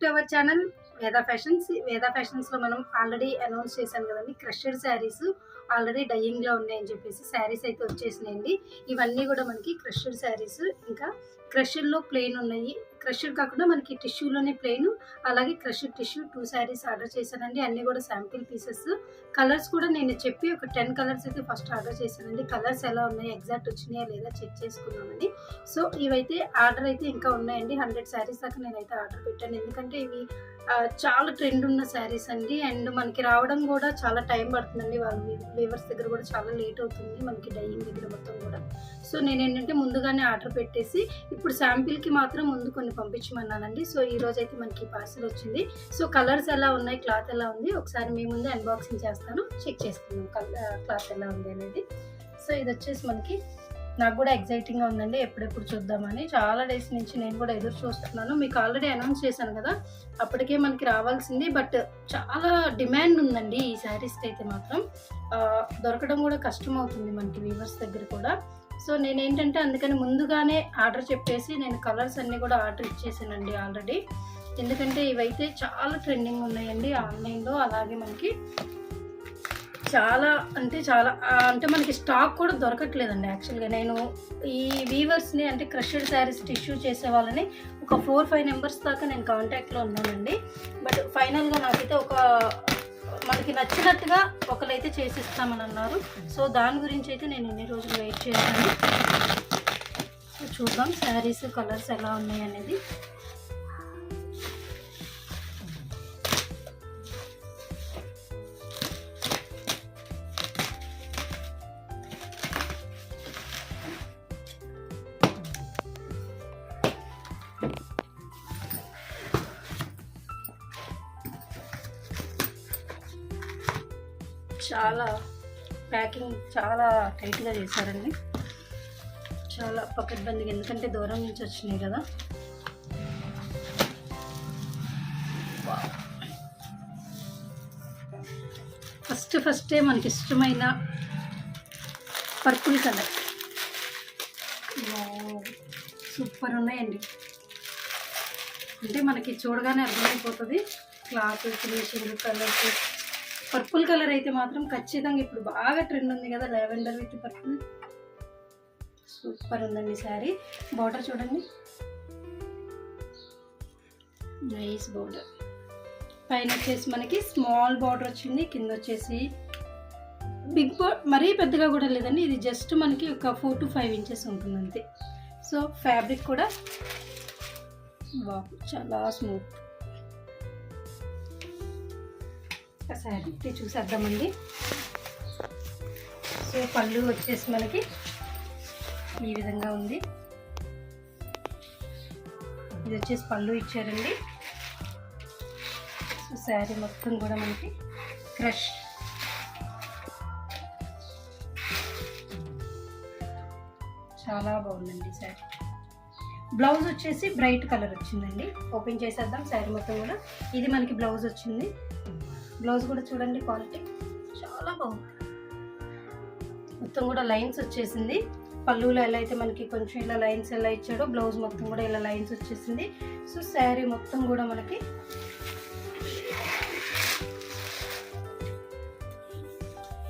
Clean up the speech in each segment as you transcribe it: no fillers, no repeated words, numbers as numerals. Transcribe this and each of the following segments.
To our channel Veda Fashions. Veda ఫ్యాషన్స్లో మనం already announce చేశాను కదండి, క్రషర్ శారీస్ ఆల్రెడీ డయ్యింగ్లో ఉన్నాయని చెప్పేసి శారీస్ అయితే వచ్చేసినాయండి. ఇవన్నీ కూడా మనకి క్రషర్ శారీస్, ఇంకా క్రషర్లో ప్లెయిన్ ఉన్నాయి. క్రషర్ కాకుండా మనకి టిష్యూలోనే ప్లెయిన్, అలాగే క్రషర్ టిష్యూ 2 శారీస్ ఆర్డర్ చేశానండి. అన్నీ కూడా శాంపిల్ పీసెస్. కలర్స్ కూడా నేను చెప్పి ఒక 10 కలర్స్ అయితే ఫస్ట్ ఆర్డర్ చేశానండి. కలర్స్ ఎలా ఉన్నాయి, ఎగ్జాక్ట్ వచ్చినాయా లేదా చెక్ చేసుకున్నామని. సో ఇవైతే ఆర్డర్ అయితే ఇంకా ఉన్నాయండి. 100 శారీస్ దాకా నేనైతే ఆర్డర్ పెట్టాను. ఎందుకంటే ఇవి చాలా ట్రెండ్ ఉన్న శారీస్ అండి. అండ్ మనకి రావడం కూడా చాలా టైం పడుతుందండి. వాళ్ళ వీవర్స్ దగ్గర కూడా చాలా లేట్ అవుతుంది మనకి డైయింగ్ దగ్గర మొత్తం కూడా. సో నేను ఏంటంటే ముందుగానే ఆర్డర్ పెట్టేసి ఇప్పుడు శాంపిల్కి మాత్రం ముందు కొన్ని పంపించమన్నానండి. సో ఈ రోజు అయితే మనకి పార్సిల్ వచ్చింది. సో కలర్స్ ఎలా ఉన్నాయి, క్లాత్ ఎలా ఉంది ఒకసారి మీ ముందే అన్బాక్సింగ్ చేస్తాను, చెక్ చేస్తున్నాను క్లాత్ ఎలా ఉంది అనేది. సో ఇది వచ్చేసి మనకి, నాకు కూడా ఎగ్జైటింగ్గా ఉందండి, ఎప్పుడెప్పుడు చూద్దామని. చాలా డేస్ నుంచి నేను కూడా ఎదురు చూస్తున్నాను. మీకు ఆల్రెడీ అనౌన్స్ చేశాను కదా, అప్పటికే మనకి రావాల్సింది. బట్ చాలా డిమాండ్ ఉందండి ఈ శారీస్కి అయితే మాత్రం. దొరకడం కూడా కష్టం అవుతుంది మనకి వీవర్స్ దగ్గర కూడా. సో నేనేంటంటే అందుకని ముందుగానే ఆర్డర్ చెప్పేసి నేను కలర్స్ అన్నీ కూడా ఆర్డర్ ఇచ్చేసానండి ఆల్రెడీ. ఎందుకంటే ఇవైతే చాలా ట్రెండింగ్ ఉన్నాయండి ఆన్లైన్లో. అలాగే మనకి చాలా అంటే మనకి స్టాక్ కూడా దొరకట్లేదండి. యాక్చువల్గా నేను ఈ వీవర్స్ని, అంటే క్రషర్ శారీస్ టిష్యూ చేసే వాళ్ళని ఒక 4-5 నెంబర్స్ దాకా నేను కాంటాక్ట్లో ఉన్నానండి. బట్ ఫైనల్గా నాకైతే మనకి నచ్చినట్టుగా ఒకరైతే చేసిస్తామని అన్నారు. సో దాని గురించి అయితే నేను ఎన్ని రోజులు వెయిట్ చేశాను. సో చూద్దాం శారీస్ కలర్స్ ఎలా ఉన్నాయి అనేది. చాలా ప్యాకింగ్ చాలా టైట్గా చేశారండి, చాలా పకడ్బందీగా, ఎందుకంటే దూరం నుంచి వచ్చినాయి కదా. ఫస్టే మనకి ఇష్టమైన పర్పుల్ కలర్, సూపర్ ఉన్నాయండి. అంటే మనకి చూడగానే అర్థమైపోతుంది cloth, finishing, colours. Purple colour అయితే మాత్రం ఖచ్చితంగా ఇప్పుడు బాగా ట్రెండ్ ఉంది కదా, లావెండర్ విత్ పర్పుల్. సూపర్ ఉందండి శారీ. బార్డర్ చూడండి, నైస్ బార్డర్. పైన వచ్చేసి మనకి స్మాల్ బార్డర్ వచ్చింది, కింద వచ్చేసి బిగ్ బార్డర్, మరీ పెద్దగా కూడా లేదండి. ఇది జస్ట్ మనకి ఒక 4 to 5 ఇంచెస్ ఉంటుంది అంతే. సో ఫ్యాబ్రిక్ కూడా చాలా స్మూత్. శారీ చూసేద్దామండి. సో పళ్ళు వచ్చేసి మనకి ఈ విధంగా ఉంది. ఇది వచ్చేసి పళ్ళు ఇచ్చారండి. సో శారీ మొత్తం కూడా మనకి క్రష్, చాలా బాగుందండి శారీ. బ్లౌజ్ వచ్చేసి బ్రైట్ కలర్ వచ్చిందండి. ఓపెన్ చేసేద్దాం శారీ మొత్తం కూడా. ఇది మనకి బ్లౌజ్ వచ్చింది. బ్లౌజ్ కూడా చూడండి, క్వాలిటీ చాలా బాగుంది. మొత్తం కూడా లైన్స్ వచ్చేసింది. పళ్ళులో ఎలా అయితే మనకి కొంచెం ఇలా లైన్స్ ఎలా ఇచ్చాడో, బ్లౌజ్ మొత్తం కూడా ఇలా లైన్స్ వచ్చేసింది. సో శారీ మొత్తం కూడా మనకి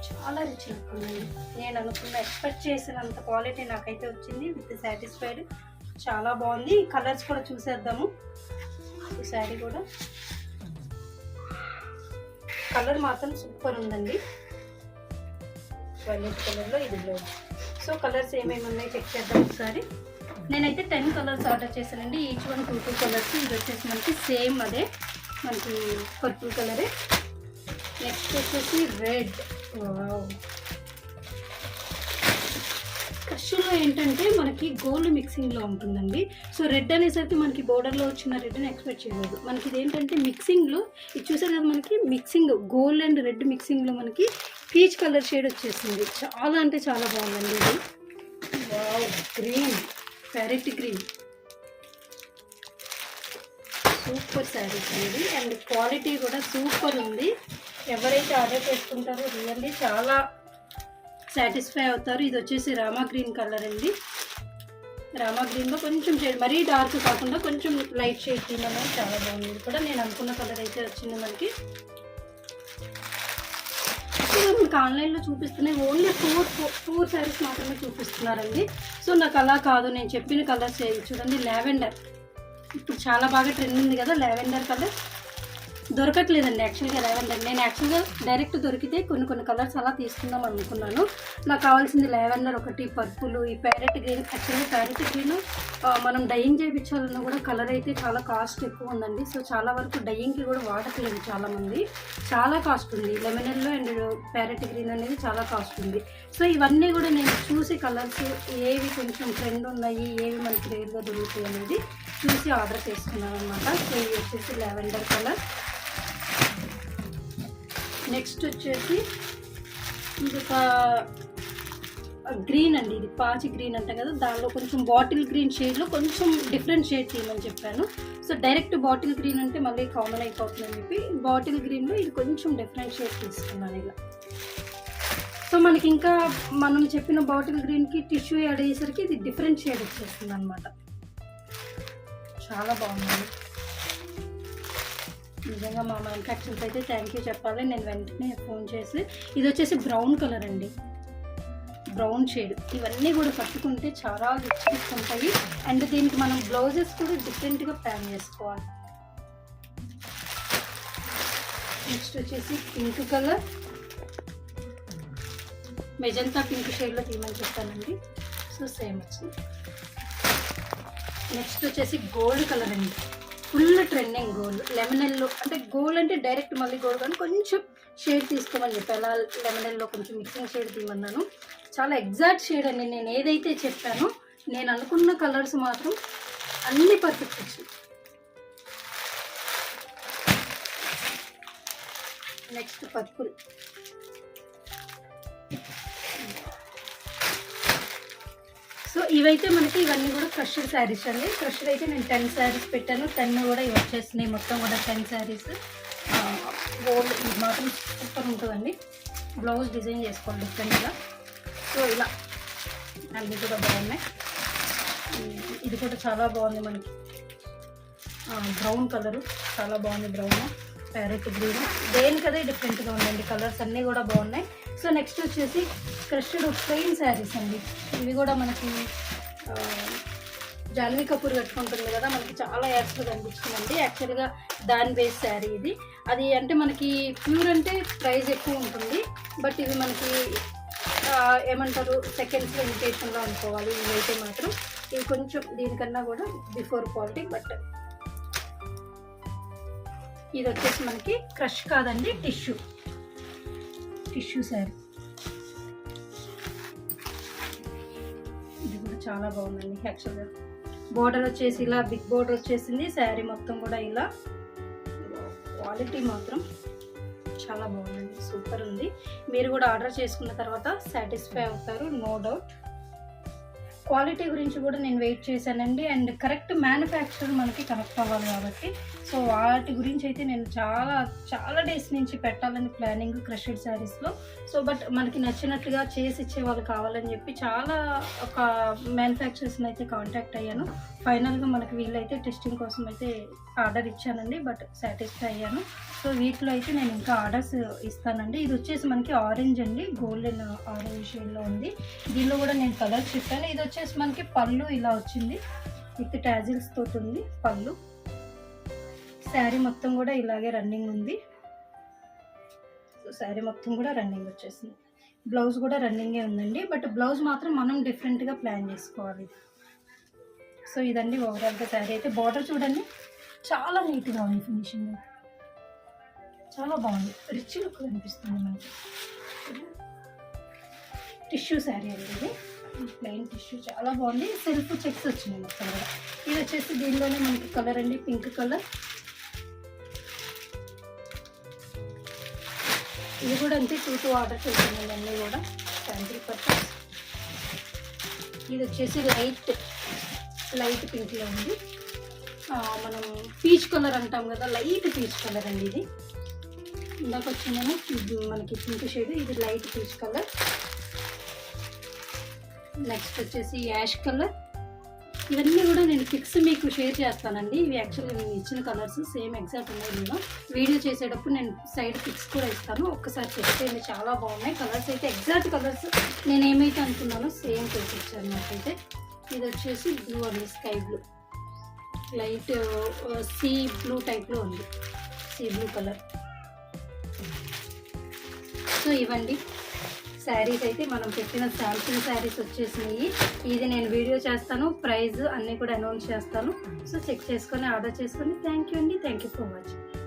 చాలా రిచ్ లుక్ ఉంది. నేను ఎక్స్పెక్ట్ చేసినంత క్వాలిటీ నాకైతే వచ్చింది. విత్ సాటిస్ఫైడ్, చాలా బాగుంది. కలర్స్ కూడా చూసేద్దాము. ఈ శారీ కూడా కలర్ మాత్రం సూపర్ ఉందండి, వైలెట్ కలర్లో ఇది బ్లౌజ్. సో కలర్స్ ఏమేమి ఉన్నాయి చెక్ చేద్దాం ఒకసారి. నేనైతే 10 కలర్స్ ఆర్డర్ చేశానండి. Each one 2 colours. ఇది వచ్చేసి మనకి సేమ్ అదే మనకి పర్పుల్ కలరే. నెక్స్ట్ వచ్చేసి రెడ్. క్రష్లో ఏంటంటే మనకి గోల్డ్ మిక్సింగ్లో ఉంటుందండి. సో రెడ్ అనేసరికి మనకి బోర్డర్లో వచ్చిన రెడ్ని ఎక్స్పెక్ట్ చేయలేదు. మనకి ఇదేంటంటే మిక్సింగ్లో, ఇది చూసారు కదా, మనకి మిక్సింగ్ గోల్డ్ అండ్ రెడ్ మిక్సింగ్లో మనకి పీచ్ కలర్ షేడ్ వచ్చేసింది. చాలా అంటే చాలా బాగుందండి ఇది. Green, parrot green, super saris అండి. అండ్ క్వాలిటీ కూడా సూపర్ ఉంది. ఎవరైతే ఆర్డర్ చేసుకుంటారో రియల్లీ చాలా సాటిస్ఫై అవుతారు. ఇది వచ్చేసి రామా గ్రీన్ కలర్ అండి. రామా గ్రీన్లో కొంచెం షేడ్, మరీ డార్క్ కాకుండా కొంచెం లైట్ షేడ్ తీయమన్నది చాలా బాగుంది. ఇది కూడా నేను అనుకున్న కలర్ అయితే వచ్చింది మనకి. మనకు ఆన్లైన్లో చూపిస్తున్నాయి ఓన్లీ ఫోర్ శారీస్ మాత్రమే చూపిస్తున్నారండి. సో నాకు అలా కాదు, నేను చెప్పిన కలర్స్ చూడండి. లావెండర్ ఇప్పుడు చాలా బాగా ట్రెండ్ ఉంది కదా, లావెండర్ కలర్ దొరకట్లేదండి యాక్చువల్గా లావెండర్. నేను యాక్చువల్గా డైరెక్ట్ దొరికితే కొన్ని కలర్స్ అలా తీసుకుందాం అనుకున్నాను. నాకు కావాల్సింది లావెండర్ ఒకటి, పర్పుల్, ఈ ప్యారెట్ గ్రీన్. యాక్చువల్గా ప్యారెట్ గ్రీన్ మనం డైయింగ్ చేయించాలన్నా కూడా కలర్ అయితే చాలా కాస్ట్ ఎక్కువ ఉందండి. సో చాలా వరకు డైయింగ్కి కూడా వాడట్లేదు చాలామంది, చాలా కాస్ట్ ఉంది. Lemon yellow and parrot green అనేది చాలా కాస్ట్ ఉంది. సో ఇవన్నీ కూడా నేను చూసి కలర్స్ ఏవి కొంచెం ట్రెండ్ ఉన్నాయి, ఏవి మనకి రేర్గా దొరుకుతాయి అనేది చూసి ఆర్డర్ చేసుకున్నాను అనమాట. సో ఇది వచ్చేసి లావెండర్ కలర్. నెక్స్ట్ వచ్చేసి ఇది ఒక గ్రీన్ అండి, ఇది పాచి గ్రీన్ అంటాం కదా, దానిలో కొంచెం బాటిల్ గ్రీన్ షేడ్లో కొంచెం డిఫరెంట్ షేడ్ తీయమని చెప్పాను. సో డైరెక్ట్ బాటిల్ గ్రీన్ అంటే మళ్ళీ కామన్ అయిపోతుందని చెప్పి బాటిల్ గ్రీన్లో ఇది కొంచెం డిఫరెంట్ షేడ్ తీసుకున్నాను ఇలా. సో మనకి ఇంకా మనం చెప్పిన బాటిల్ గ్రీన్కి టిష్యూ యాడ్ అయ్యేసరికి ఇది డిఫరెంట్ షేడ్ వచ్చేస్తుంది అనమాట. చాలా బాగుంది నిజంగా. మా మ్యానుఫ్యాక్చర్కి అయితే థ్యాంక్ యూ చెప్పాలి. నేను వెంటనే ఫోన్ చేసి, ఇది వచ్చేసి బ్రౌన్ కలర్ అండి, బ్రౌన్ షేడ్. ఇవన్నీ కూడా కట్టుకుంటే చాలా రిచ్నెస్ ఉంటాయి. అండ్ దీనికి మనం బ్లౌజెస్ కూడా డిఫరెంట్గా ప్లాన్ చేసుకోవాలి. నెక్స్ట్ వచ్చేసి పింక్ కలర్, మెజంతా పింక్ షేడ్లో తీయమని చెప్పానండి. సో సేమ్ వచ్చింది. నెక్స్ట్ వచ్చేసి గోల్డ్ కలర్ అండి, full trending gold. Lemon yellow అంటే గోల్డ్ అంటే డైరెక్ట్ మళ్ళీ గోల్డ్ కానీ కొంచెం షేడ్ తీసుకోమని చెప్పి అలా లెమన్ ఎల్లో కొంచెం మిక్సింగ్ షేడ్ తీయమన్నాను. చాలా ఎగ్జాక్ట్ షేడ్ అండి. నేను ఏదైతే చెప్పానో నేను అనుకున్న కలర్స్ మాత్రం అన్ని పర్ఫెక్ట్ వచ్చింది. Next purple. సో ఇవైతే మనకి ఇవన్నీ కూడా క్రష్డ్ శారీస్ అండి. క్రష్డ్ అయితే నేను 10 శారీస్ పెట్టాను, 10 కూడా ఇవి వచ్చేసినాయి. మొత్తం కూడా 10 శారీస్. గోల్డ్ ఇది మాత్రం సూపర్ ఉంటుందండి. బ్లౌజ్ డిజైన్ చేసుకోవాలి డిఫరెంట్గా. సో ఇలా అన్నీ కూడా బాగున్నాయి. ఇది కూడా చాలా బాగుంది మనకి, బ్రౌన్ కలరు చాలా బాగుంది. బ్రౌన్, ప్యారెట్ గ్రీన్, దేనికదే డిఫరెంట్గా ఉందండి. కలర్స్ అన్నీ కూడా బాగున్నాయి. సో నెక్స్ట్ వచ్చేసి క్రష్డ్ ప్లెయిన్ శారీస్ అండి. ఇవి కూడా మనకి జాన్వీ కపూర్ కట్టుకుంటుంది కదా, మనకి చాలా యాడ్స్లో కనిపిస్తుందండి. యాక్చువల్గా దాని బేస్ శారీ ఇది. అది అంటే మనకి ప్యూర్ అంటే ప్రైస్ ఎక్కువ ఉంటుంది, బట్ ఇవి మనకి ఏమంటారు సెకండ్స్లో ఇమిటేషన్లో అనుకోవాలి. ఇవైతే మాత్రం ఇవి కొంచెం దీనికన్నా కూడా బిఫోర్ క్వాలిటీ. బట్ ఇది వచ్చేసి మనకి క్రష్ కాదండి, టిష్యూ శారీ. ఇది కూడా చాలా బాగుందండి. యాక్చువల్గా బోర్డర్ వచ్చేసి ఇలా బిగ్ బోర్డర్ వచ్చేసింది. శారీ మొత్తం కూడా ఇలా. క్వాలిటీ మాత్రం చాలా బాగుందండి, సూపర్ ఉంది. మీరు కూడా ఆర్డర్ చేసుకున్న తర్వాత సాటిస్ఫై అవుతారు, నో డౌట్. క్వాలిటీ గురించి కూడా నేను వెయిట్ చేశానండి. అండ్ కరెక్ట్ మ్యానుఫ్యాక్చర్ మనకి కనెక్ట్ అవ్వాలి కాబట్టి, సో వాటి గురించి అయితే నేను చాలా డేస్ నుంచి పెట్టాలని ప్లానింగ్ క్రష్డ్ శారీస్లో. సో బట్ మనకి నచ్చినట్టుగా చేసి ఇచ్చే వాళ్ళు కావాలని చెప్పి చాలా ఒక మ్యానుఫ్యాక్చర్స్ని అయితే కాంటాక్ట్ అయ్యాను. ఫైనల్గా మనకి వీళ్ళైతే టెస్టింగ్ కోసం అయితే ఆర్డర్ ఇచ్చానండి, బట్ సాటిస్ఫై అయ్యాను. సో వీటిలో అయితే నేను ఇంకా ఆర్డర్స్ ఇస్తానండి. ఇది వచ్చేసి మనకి ఆరెంజ్ అండి, గోల్డెన్ ఆరెంజ్ షేడ్లో ఉంది. దీనిలో కూడా నేను కలర్స్ చెప్పాను. ఇది వచ్చేసి మనకి పళ్ళు ఇలా వచ్చింది, విత్ టాజిల్స్ తోటి ఉంది పళ్ళు. శారీ మొత్తం కూడా ఇలాగే రన్నింగ్ ఉంది. సో శారీ మొత్తం కూడా రన్నింగ్ వచ్చేసింది. బ్లౌజ్ కూడా రన్నింగే ఉందండి, బట్ బ్లౌజ్ మాత్రం మనం డిఫరెంట్గా ప్లాన్ చేసుకోవాలి. సో ఇదండి ఓవరాల్గా శారీ అయితే. బార్డర్ చూడండి చాలా నీట్గా ఉంది, ఫినిషింగ్ చాలా బాగుంది, రిచ్ లుక్ కనిపిస్తుంది మనకి. టిష్యూ శారీ అండి ఇది, ప్లెయిన్ టిష్యూ చాలా బాగుంది. సెల్ఫ్ చెక్స్ వచ్చినాయి మొత్తం కూడా. ఇది వచ్చేసి దీనిలోనే మనకి కలర్ అండి, పింక్ కలర్. ఇది కూడా అంతే 2 ఆర్డర్ చేస్తున్నాను అన్నీ కూడా శాంపిల్ పర్పస్. ఇది వచ్చేసి లైట్ పింక్లో ఉంది. మనం పీచ్ కలర్ అంటాం కదా, లైట్ పీచ్ కలర్ అండి ఇది. ఇందాక వచ్చిందేమో మనకి పింక్ షేడ్, ఇది లైట్ పీచ్ కలర్. నెక్స్ట్ వచ్చేసి యాష్ కలర్, ఇవన్నీ కూడా నేను పిక్స్ మీకు షేర్ చేస్తానండి. ఇవి యాక్చువల్లీ నేను ఇచ్చిన కలర్స్ సేమ్ ఎగ్జాక్ట్ ఉన్నాయి. నేను వీడియో చేసేటప్పుడు నేను సైడ్ పిక్స్ కూడా ఇస్తాను, ఒక్కసారి చెక్ చేయండి. చాలా బాగున్నాయి కలర్స్ అయితే, ఎగ్జాక్ట్ కలర్స్ నేను ఏమైతే అనుకున్నానో సేమ్ చేసి ఇచ్చాను నాకైతే. ఇది వచ్చేసి బ్లూ అండి, sky blue, light sea blue టైప్లో ఉంది, సీ బ్లూ కలర్. సో ఇవ్వండి శారీస్ అయితే మనం పెట్టిన శాంపిల్ శారీస్ వచ్చేసినాయి. ఇది నేను వీడియో చేస్తాను, ప్రైస్ అన్నీ కూడా అనౌన్స్ చేస్తాను. సో చెక్ చేసుకొని ఆర్డర్ చేసుకొని. థ్యాంక్ యూ అండి, థ్యాంక్ యూ ఫర్ వాచింగ్.